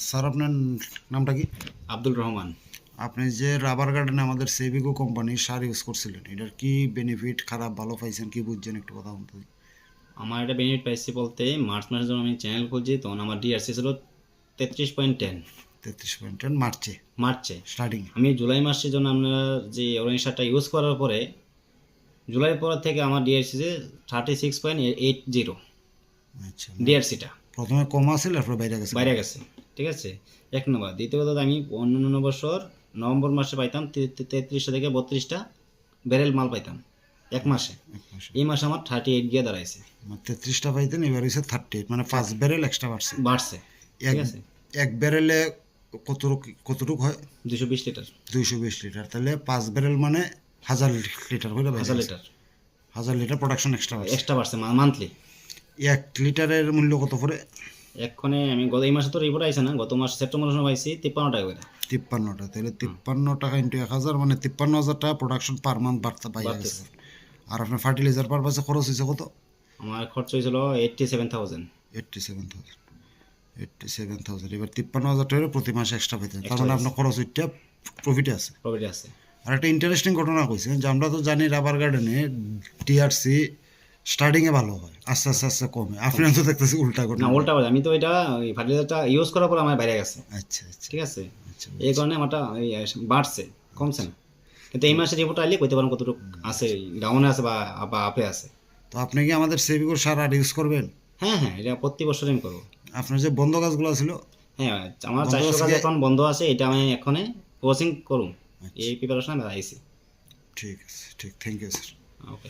Sir আপনার নামটা কি? আব্দুল রহমান। আপনি যে রাবার গার্ডেনে আমাদের সেভিগো কোম্পানির সার ইউজ করছিলেন, এটার কি বেনিফিট, খারাপ ভালো পাইছেন, কি বুঝছেন একটু কথা বলতে? আমার এটা বেনিফিট পাইছি বলতে, মার্চ মাসে যখন আমি চ্যানেল খুলছি তখন আমার ডিআরসি ছিল 33.10 33.10 মার্চে মার্চে। স্টার্টিং। আমি জুলাই মাসের জন্য আমরা যে অরেঞ্জ সারটা ইউজ করার পরে জুলাইয়ের পর থেকে আমার ডিআরসি 36.80 আচ্ছা, ডিআরসিটা প্রথমে কম আছিল, এরপর বাইরে গেছে। বাইরে গেছে, ঠিক আছে, এক নম্বর। দ্বিতীয় কথা, আমি অন্য বছর নভেম্বর মাসে পাইতাম 33টা থেকে 32টা ব্যারেল মাল পাইতাম এক মাসে। এই মাসে আমার 38 গিয়ে দাঁড়াইছে। 33টা পাইতেন, এবার হয়েছে 38, মানে 5 ব্যারেল এক্সট্রা বাড়ছে, ঠিক আছে। এক ব্যারেলে কতটুক হয়? 220 লিটার। 220 লিটার, তাহলে 5 ব্যারেল মানে 1000 লিটার করে, 1000 লিটার 1000 লিটার প্রোডাকশন এক্সট্রা বাড়ছে মান্থলি। 1 লিটারের মূল্য কত করে? এক্ষণে আমি এই মাসে তো রিপোর্ট আইছে না, গত মাস সেপ্টেম্বর মাসে পাইছি 53 টাকা করে। 53টা, তাহলে 53 টাকা ইন্টু 1000 মানে 53,000 টাকা প্রোডাকশন পার মান্থ বাড়তে পাই গেছে। আর আপনার ফার্টিলাইজার পারপাসে খরচ হয়েছে কত? আমার খরচ হয়েছিল 87,000। 87,000 এবার 53,000 টাকা প্রতি মাসে এক্সট্রা পেতেন, তার মানে আপনার খরচ ওইটা প্রফিটে আছে। প্রফিট আছে। আর একটা ইন্টারেস্টিং ঘটনা কইছেন যে আমরা তো জানি রাবার গার্ডেনে টিআরসি স্টার্টিংয়ে ভালো হয়, আস্তে আস্তে আস্তে কমে। আপনি তো দেখতেছি উল্টা না, ঘটনা। উল্টা কথা, আমি তো এটা ওই ফার্টিলাইজারটা ইউজ করার পর আমার বাইরে গেছে, আচ্ছা আচ্ছা ঠিক আছে। আচ্ছা, এই কারণে আমারটা বাড়ছে, কমছে না। কিন্তু এই মাসে রিপোর্ট আইলে কইতে পারেন কতটুকু আছে, ডাউনে আছে বা আপে আছে। তো আপনি কি আমাদের সেভিগোর সার আর ইউজ করবেন? হ্যাঁ হ্যাঁ, এটা প্রতি বছর আমি করবো। আপনার যে বন্ধ গাছগুলো ছিল, হ্যাঁ, আমার বন্ধ 400 আছে কাজ কি? এখন বন্ধ আছে, এটা আমি এখনে কোচিং করুম, আচ্ছা, এই প্রিপারেশন আমি আইছি। ঠিক আছে, ঠিক, থ্যাংক ইউ স্যার। ওকে।